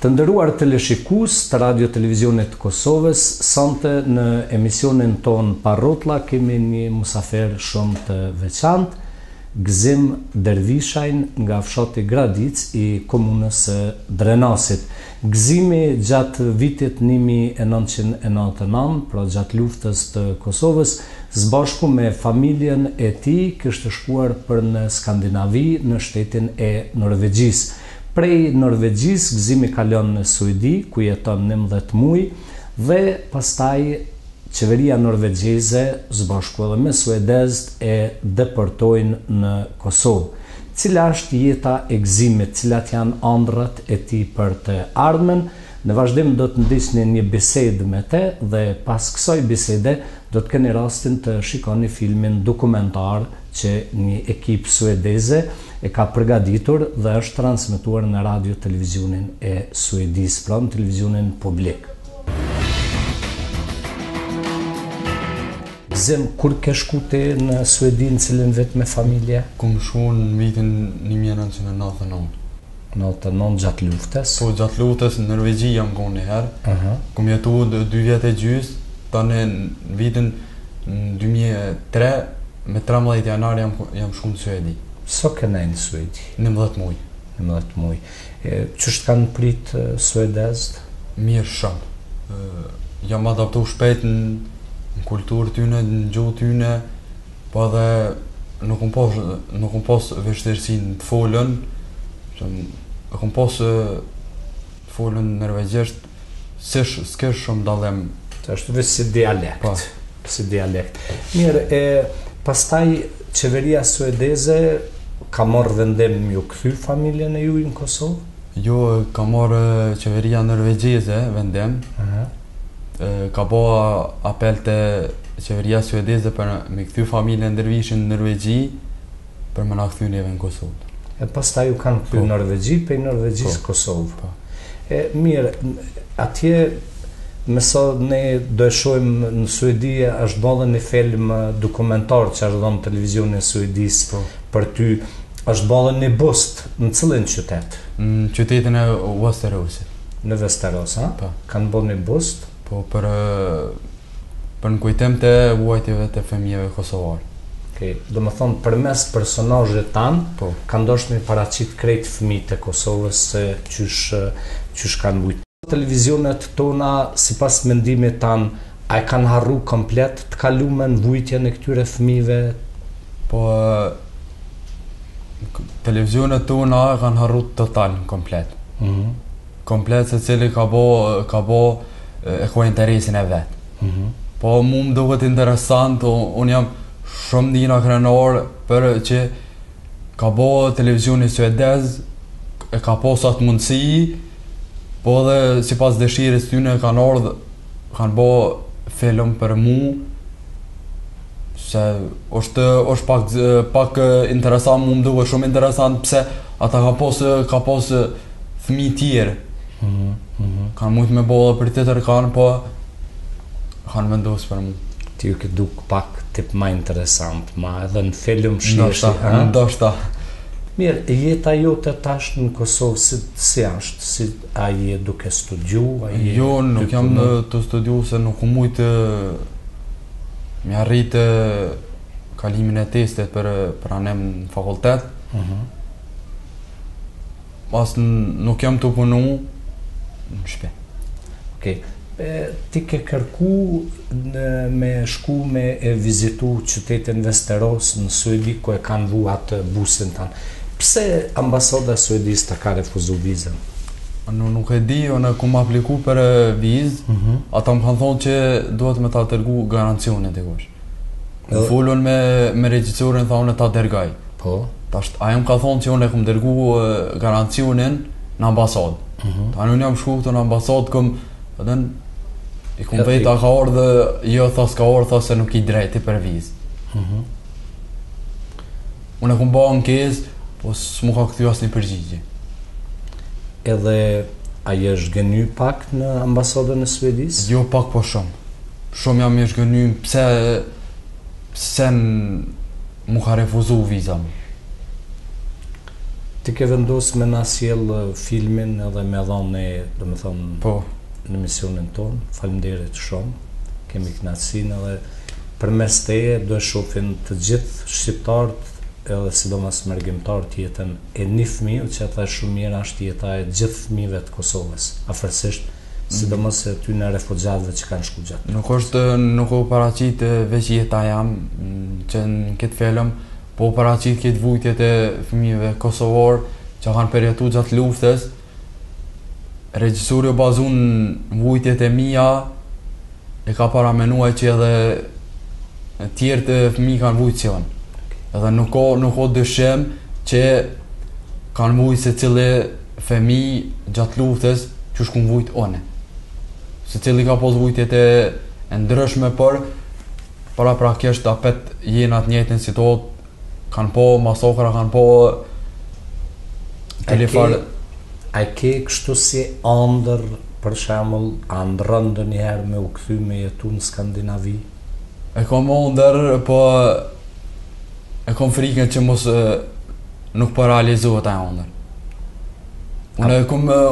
Të nderuar teleshikues të Radio Televizionit Kosovës, sonte në emisionin ton Pa Rrotlla kemi një musafer shumë të veçantë, Gzim Dervishajn nga fshati Gradic i komunës së Drenasit. Gzimi gjatë vitit 1999, pra gjatë luftës të Kosovës, së me familjen e tij kishte shkuar për në Skandinavi, në shtetin e Norvegjisë. Prej Norvegjisë, Gzimi kalon në Suedi, ku jeton 11 muaj, dhe pastaj qeveria norvegjeze së bashku edhe me suedezët e deportojnë në Kosovë. Cila është jeta e Gzimit, cilat janë ëndrat e tij për të ardhmen? Në vazhdim do të ndisni një bisedë me te dhe pas kësaj bisede do të keni rastin të shikoni filmin dokumentar që një ekip suedeze e ka përgatitur dhe është transmetuar në Radio Televizionin e Suedisë, pra në televizionin publik. Gzim, kur ke shku ti në Suedi në cilën vetë me familje? Kom shku në vitin 1999. 99 gjatë luftës? Po, gjatë luftës në Norvegji jam konë një herë. Kom jetu 2 vjetë e gjys, tani në vitin 2003, me 13 janar jam shku në Suedi. So kënej në Suedi? 11 muaj. 11 muaj. Qështë kanë prit suedezët? Mirë shumë. Jam adaptu shpejt në kulturë tyne, në gjuhë tyne, po edhe nuk kom pas vështirësinë të folën, kom pas folën norvegjisht, s'kesh shumë dallim. Është vetë si dialekt. Si dialekt. Mirë, pastaj qeveria suedeze ka marrë vendim m'ju kthy familjen e juaj në Kosovë? Jo, ka marrë qeveria norvegjeze vendim. Ka bo apel të qeveria suedeze për me kthy familjen Dervishin në Norvegji për me na kthy neve në Kosovë. E pastaj ju kanë kthy në Norvegji, për Norvegjisë Kosovë. Mirë, atje mëso ne do e shohim në Suedi është bërë një film dokumentar që është dhënë në televizionin e Suedisë për ty. Është bërë një bust në cilin qytet? Në qytetin e Västeråsit. Në Västerås, ha? Kanë bërë një bust? Po, për në kujtim të vuajtjeve të fëmijëve kosovarë. Do më thonë, për mes personazhet tanë, kanë doshtë me paraqit krejt fëmijët e Kosovës se qysh kanë vujtë. Televizionet tona, si pas mendimit tanë, a e kanë harru komplet të kalumen vujtjen e këtyre fëmijëve? Po, televizionet tona kanë harru total komplet. Komplet se cili ka bo e ku interesin e vetë. Po mu më duket interesant, unë jam shumë dina krenar për që ka bo televizioni suedez, e ka posat mundësi, po dhe si pas dëshirës tyne kanë bo film për mu, se është pak interesant, mu më duket shumë interesant, pse ata ka pos fëmi tjerë. Kanë mujtë me bo dhe për tjetër po kanë vendosë për mu. Ti ju këtë duk pak tip ma interesant, ma edhe në film shirështi. Ndoshta. Mirë, jeta jote tash në Kosovë si ashtë? Si a je duke studiu? Jo, nuk jam të studiu se nuk u mujtë me arritë kalimin e testet për anem në fakultet. Pas nuk jam të punu në shpe. Ti ke kërku me shku me e vizitu qytetin Västerås në Suedi ku e kanë vu atë busin tanë. Pse ambasada Suedisë të ka refuzu vizën? Nuk e di, unë ku më apliku për vizë, ata më kanë thonë që duhet me ta tërgu garancionet e kush. Në fullun me regjistorin thonë ta dërgaj. Ajo më ka thonë që unë e këmë dërgu garancionin në ambasadë. Ta unë jam shku këtë në ambasadë, i këmë vejta ka orë dhe jo thas ka orë, thas se nuk i drejti për vizë. Unë e këmë ba në kesë, po s'mu ka këthy asë një përgjigje. Edhe a je shgëny pak në ambasadën e Suedisë? Jo, pak po shumë. Shumë jam e shgëny pse mu ka refuzu viza mu. Ti ke vendosur me na sjell filmin edhe me dhanë, domethënë, Po, në misionin ton. Faleminderit shumë. Kemi kënaqësinë edhe përmes teje do e shohin të gjithë shqiptarët edhe sidomos mërgjimtarët jetën e një fëmiu që ata shumë mirë është jeta e gjithë fëmijëve të Kosovës, afërsisht sidomos e ty në refugjatëve që kanë shku gjatë. nuk u paraqit veç jeta jam që në këtë film, po paraqit këtë vujtjet e fëmijëve kosovorë që kanë përjetuar gjatë luftës. Regjisori u bazu në vujtjet e mia, e ka paramenuar që edhe tjerë të fëmijë kanë vujtë si unë. Edhe nuk ka dyshim që kanë vujtë se cili fëmijë gjatë luftës që shkun vujtë one. Se cili ka pos vujtjet e ndryshme, për para prakisht apet jenë atë njëjtën situatë, kanë po masakra, kanë po A ke kështu si ëndër, për shembull, ëndrën ndonjëherë me u kthy me jetu në Skandinavi? E kam ëndër, po e kam frikën që mos nuk po realizohet ajo ëndër.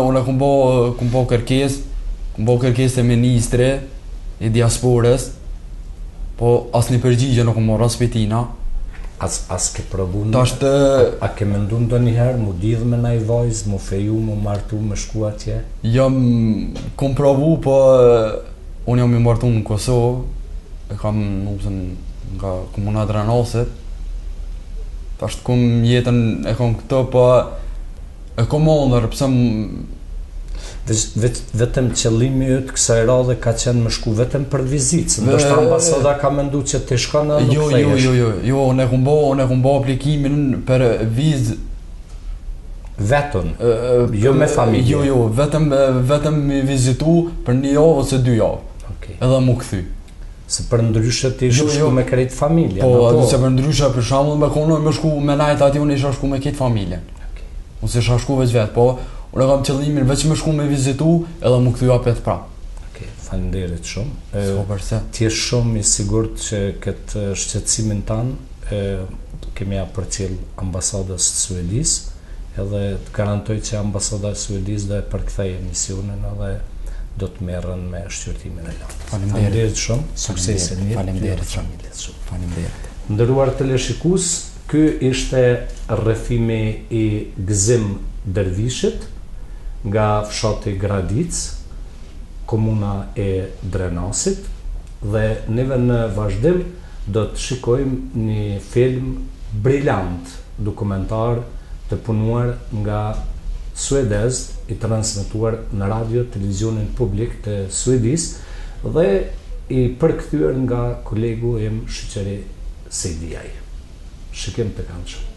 Unë kam bo kërkesë e ministre i diasporës, po asnjë përgjigje nuk kam marrë spitina. As ke provu Tashtë a ke mendu ndonjëherë mu lidh me naj vajzë, mu feju, mu martu, me shku atje? Kom provu, po unë jam i martu në Kosovë, e kam nusën nga komuna Dranasit. Tashtë kom jetën e kom këto, po e kom ëndër, pse Vetëm qëllimi yt kësaj radhe ka qenë më shku vetëm për vizitë, se ndoshta ambasada ka menduar që ti shkon në nuk kthehesh. Jo, unë kam bo aplikimin për vizë vetëm, jo me familje. Jo, vetëm me vizitu për 1 javë ose 2 javë. Okej. Edhe mu kthy. Se për ndryshe ti shku me krejt familjen. Po, se për ndryshe, për shembull, me kono me shku me najt aty, unë isha shku me këtë familjen. Ose isha shku veç vetë, po unë kam qëllimin veç me shku me vizitu edhe mu kthy apet prap. Okej, faleminderit shumë. Po përse? Ti je shumë i sigurt që këtë shqetësimin tanë kemi përcjell ambasadës së Suedisë, edhe të garantoj që ambasada e Suedisë do e përkthejë misionin edhe do të merren me shqyrtimin e lotës. Faleminderit shumë, suksese mirë. Faleminderit shumë. Faleminderit. Nderuar teleshikues, ky ishte rrëfimi i Gzim Dervishit nga fshati Gradic, komuna e Drenasit, dhe neve në vazhdim do të shikojmë një film brillant dokumentar të punuar nga suedez, i transmetuar në radio televizionin publik të Suedisë dhe i përkthyer nga kolegu im Shoqëri Sejdiaj. Shikim të këndshëm.